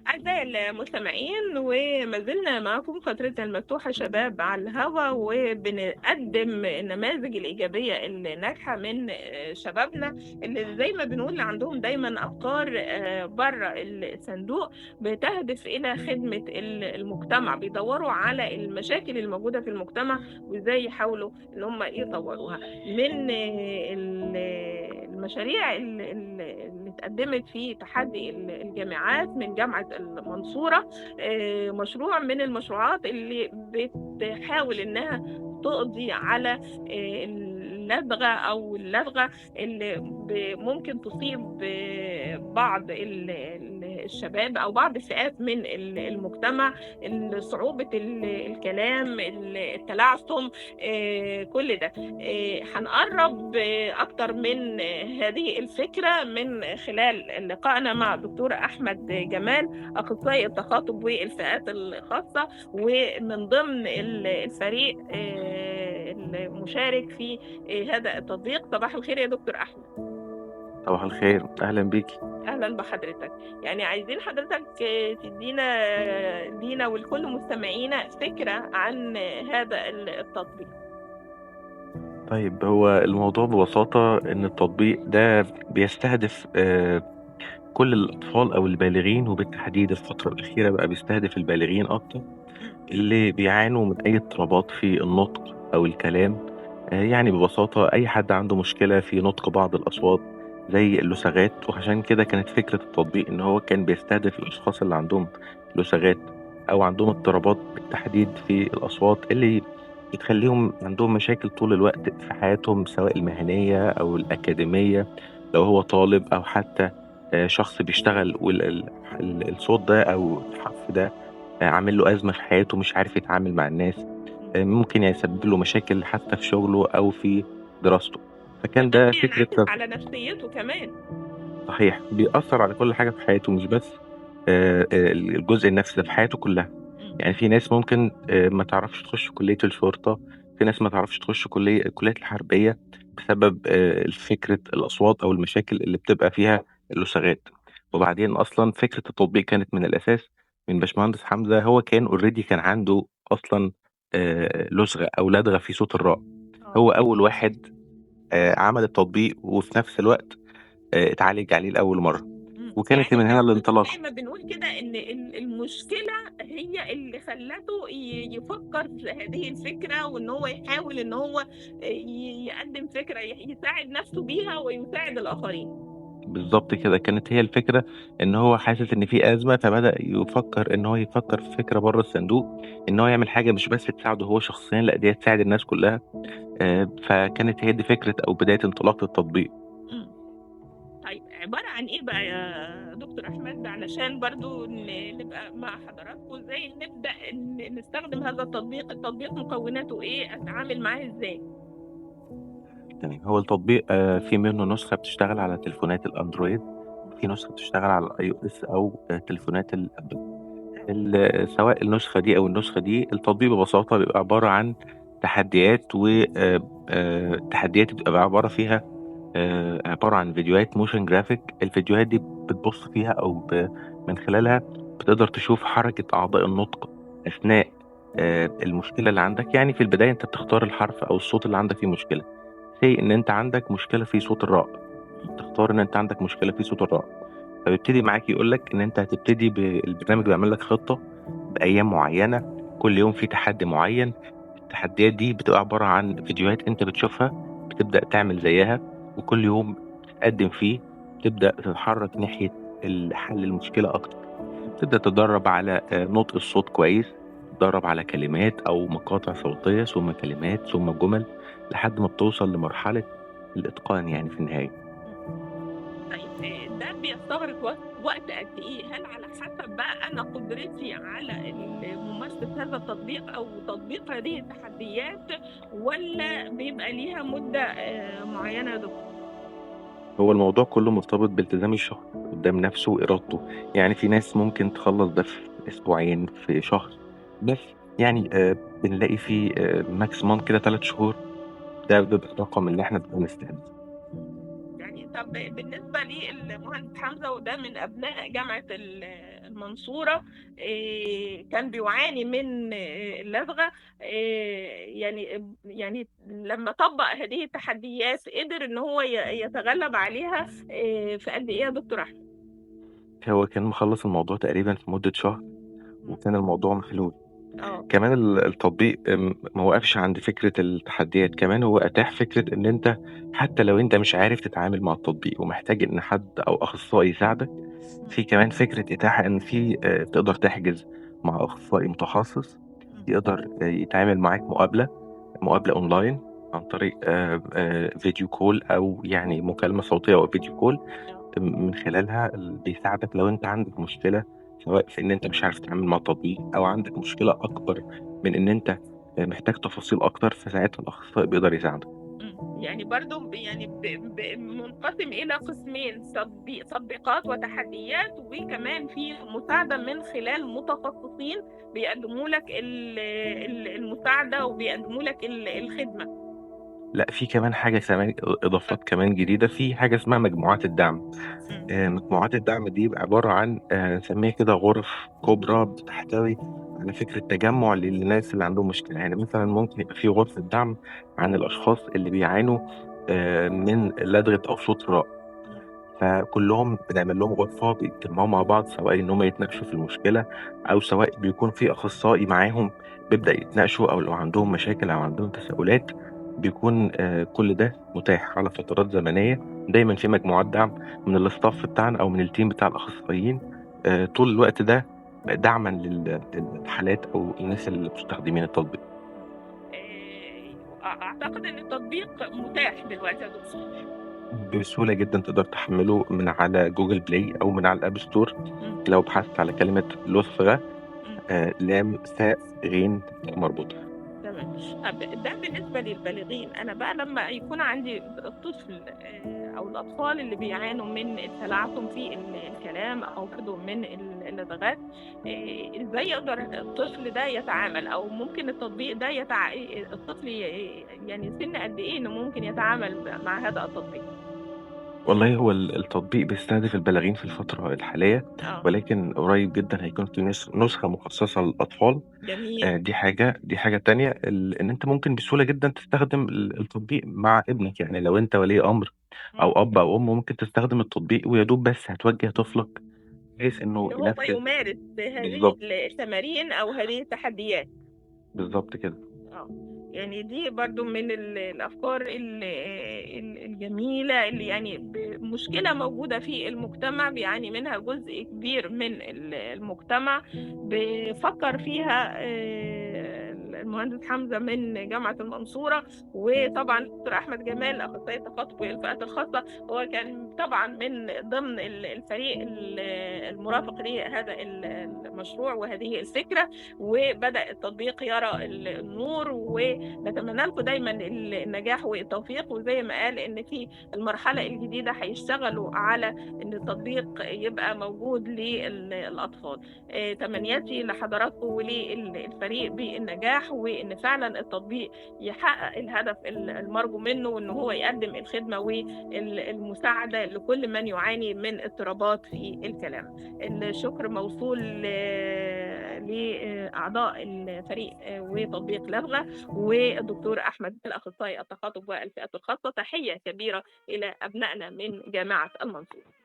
أعزائي المستمعين، وما زلنا معكم فترتنا المفتوحة شباب على الهوا، وبنقدم النماذج الإيجابية اللي ناجحة من شبابنا، اللي زي ما بنقول عندهم دايما أفكار بره الصندوق، بتهدف إلى خدمة المجتمع. بيدوروا على المشاكل الموجودة في المجتمع وإزاي يحاولوا إن هم يطوروها. من المشاريع اللي اتقدمت في تحدي الجامعات من جامعة المنصورة، مشروع من المشروعات اللي بتحاول إنها تقضي على اللدغة أو اللدغة اللي ممكن تصيب بعض الشباب أو بعض الفئات من المجتمع. صعوبة الكلام، التلعثم، كل ده. هنقرب أكتر من هذه الفكرة من خلال لقائنا مع دكتور أحمد جمال، أخصائي التخاطب والفئات الخاصة، ومن ضمن الفريق المشارك في هذا التطبيق. صباح الخير يا دكتور أحمد. صباح الخير، أهلا بيكي. أهلا بحضرتك. يعني عايزين حضرتك لينا ولكل مستمعينا فكرة عن هذا التطبيق. طيب، هو الموضوع ببساطة إن التطبيق ده بيستهدف كل الأطفال أو البالغين، وبالتحديد الفترة الأخيرة بقى بيستهدف البالغين أكتر، اللي بيعانوا من أي اضطرابات في النطق أو الكلام. يعني ببساطة أي حد عنده مشكلة في نطق بعض الأصوات زي اللثغات، وعشان كده كانت فكرة التطبيق إن هو كان بيستهدف الأشخاص اللي عندهم لثغات أو عندهم اضطرابات بالتحديد في الأصوات، اللي بتخليهم عندهم مشاكل طول الوقت في حياتهم، سواء المهنية أو الأكاديمية، لو هو طالب أو حتى شخص بيشتغل والصوت ده أو الحرف ده عامل له أزمة في حياته، مش عارف يتعامل مع الناس. ممكن يسبب له مشاكل حتى في شغله أو في دراسته. فكان كمان ده بينعكس فكرة. على نفسيته كمان. صحيح، بيأثر على كل حاجة في حياته، مش بس الجزء النفسي ده، في حياته كلها. يعني في ناس ممكن ما تعرفش تخش كلية الشرطة، في ناس ما تعرفش تخش الكليات الحربية بسبب فكرة الأصوات أو المشاكل اللي بتبقى فيها اللثغات. وبعدين أصلا فكرة التطبيق كانت من الأساس من باشمهندس حمزة، هو كان اوريدي كان عنده أصلا لثغة أو لدغة في صوت الراء. اه. هو أول واحد عمل التطبيق، وفي نفس الوقت اتعالج عليه لأول مرة، وكانت يعني من هنا زي الانطلاقة. ما بنقول كده ان المشكله هي اللي خلته يفكر في هذه الفكره، وان هو يحاول ان هو يقدم فكره يساعد نفسه بيها ويساعد الاخرين. بالظبط كده، كانت هي الفكرة ان هو حاسس ان في أزمة، فبدأ يفكر ان هو يفكر في فكرة بره الصندوق، ان هو يعمل حاجة مش بس تساعده هو شخصيا، لا دي تساعد الناس كلها. فكانت هي دي فكرة او بداية انطلاق التطبيق. مم. طيب، عباره عن ايه بقى يا دكتور احمد، علشان برضو نبقى مع حضراتكم ازاي نبدا نستخدم هذا التطبيق. التطبيق مكوناته ايه؟ اتعامل معاه ازاي؟ تمام، هو التطبيق في منه نسخة بتشتغل على تليفونات الأندرويد، في نسخة بتشتغل على الاي او اس او تليفونات الابل. سواء النسخة دي أو النسخة دي، التطبيق ببساطة بيبقى عبارة عن تحديات، وتحديات بتبقى عبارة فيها عبارة عن فيديوهات موشن جرافيك. الفيديوهات دي بتبص فيها أو من خلالها بتقدر تشوف حركة أعضاء النطق أثناء المشكلة اللي عندك. يعني في البداية أنت بتختار الحرف أو الصوت اللي عندك فيه مشكلة، زي إن أنت عندك مشكلة في صوت الراء، تختار إن أنت عندك مشكلة في صوت الراء، فبيبتدي معاك يقول لك ان انت هتبتدي بالبرنامج، بيعمل لك خطة بايام معينة، كل يوم في تحدي معين. التحديات دي بتبقى عبارة عن فيديوهات انت بتشوفها، بتبدأ تعمل زيها، وكل يوم تقدم فيه، تبدأ تتحرك ناحية حل المشكلة اكتر. تبدأ تتدرب على نطق الصوت كويس، تتدرب على كلمات او مقاطع صوتية، ثم كلمات، ثم جمل، لحد ما بتوصل لمرحلة الاتقان يعني في النهاية. طيب، ده بيستغرق وقت قد ايه؟ هل على حسب بقى انا قدرتي على ممارسة هذا التطبيق او تطبيق هذه التحديات، ولا بيبقى ليها مدة معينة يا دكتور؟ هو الموضوع كله مرتبط بالتزام الشخص قدام نفسه وإرادته. يعني في ناس ممكن تخلص ده في أسبوعين، في شهر، بس يعني بنلاقي فيه ماكسيموم كده 3 شهور، ده بيبقى الرقم اللي احنا بنبقى مستهدف. يعني طب بالنسبة للمهندس حمزة، وده من أبناء جامعة المنصورة، كان بيعاني من اللدغة، يعني لما طبق هذه التحديات قدر إن هو يتغلب عليها في قد إيه يا دكتور أحمد؟ هو كان مخلص الموضوع تقريبا في مدة شهر، وكان الموضوع محلول. اه. كمان التطبيق ما وقفش عند فكرة التحديات، كمان هو أتاح فكرة إن أنت حتى لو أنت مش عارف تتعامل مع التطبيق ومحتاج إن حد أو أخصائي يساعدك، في كمان فكرة إتاحة إن في تقدر تحجز مع أخصائي متخصص يقدر يتعامل معاك مقابلة أونلاين عن طريق فيديو كول، أو يعني مكالمة صوتية أو فيديو كول. من خلالها بيساعدك لو أنت عندك مشكلة، سواء في إن أنت مش عارف تتعامل مع التطبيق، أو عندك مشكلة أكبر من إن أنت محتاج تفاصيل أكتر، فساعتها الأخصائي بيقدر يساعدك. يعني برضو منقسم إلى قسمين: تطبيقات وتحديات، وكمان في مساعدة من خلال متخصصين بيقدموا لك المساعدة وبيقدموا لك الخدمة. لا، في كمان حاجة كمان، إضافات كمان جديدة، في حاجة اسمها مجموعات الدعم. مجموعات الدعم دي عبارة عن نسميها كده غرف كبرى بتحتوي على فكرة تجمع للناس اللي عندهم مشكلة. يعني مثلا ممكن يبقى في غرفة دعم عن الأشخاص اللي بيعانوا من لدغة أو صوت راء، فكلهم بنعمل لهم غرفة بيتجمعوا مع بعض، سواء إن هم يتناقشوا في المشكلة، أو سواء بيكون في أخصائي معاهم بيبدأ يتناقشوا، أو لو عندهم مشاكل أو عندهم تساؤلات، بيكون كل ده متاح على فترات زمنية. دايما في مجموعات دعم من الاستاف بتاعنا أو من التيم بتاع الأخصائيين طول الوقت ده، دعما للحالات أو الناس اللي مستخدمين التطبيق. أعتقد إن التطبيق متاح دلوقتي يا دكتور. بسهولة جدا تقدر تحمله من على جوجل بلاي أو من على الأب ستور. لو بحثت على كلمة لطفة، لام ثاء غين مربوطة. تمام. طب ده بالنسبة للبالغين. أنا بقى لما يكون عندي الطفل أو الأطفال اللي بيعانوا من التلعثم في الكلام أو كده من اللدغات، إزاي يقدر الطفل ده يتعامل، أو ممكن التطبيق ده الطفل يعني سن قد إيه إنه ممكن يتعامل مع هذا التطبيق؟ والله هو التطبيق بيستهدف البالغين في الفترة الحالية، ولكن قريب جدا هيكون في نسخة مخصصة للأطفال. جميل. دي حاجة تانية، إن أنت ممكن بسهولة جدا تستخدم التطبيق مع ابنك. يعني لو أنت ولي أمر أو أب أو أم، ممكن تستخدم التطبيق ويا دوب بس هتوجه طفلك بحيث إنه هو ينفذ. يمارس هذه بالظبط. التمارين أو هذه التحديات. بالظبط كده. يعني دي برضو من الأفكار الجميلة اللي يعني مشكلة موجودة في المجتمع بيعاني منها جزء كبير من المجتمع، بفكر فيها المهندس حمزة من جامعة المنصورة، وطبعا الدكتور أحمد جمال أخصائي التخاطب والفئات الخاصة هو كان طبعا من ضمن الفريق المرافق لهذا المشروع وهذه الفكرة، وبدأ التطبيق يرى النور، ونتمنى لكم دايما النجاح والتوفيق. وزي ما قال ان في المرحله الجديده هيشتغلوا على ان التطبيق يبقى موجود للاطفال. تمنياتي لحضراتكم وللفريق بالنجاح، وان فعلا التطبيق يحقق الهدف المرجو منه، وان هو يقدم الخدمه والمساعده لكل من يعاني من اضطرابات في الكلام. الشكر موصول لأعضاء الفريق وتطبيق لغة، والدكتور أحمد الأخصائي التخاطب والفئات الخاصة. تحية كبيرة إلى أبنائنا من جامعة المنصورة.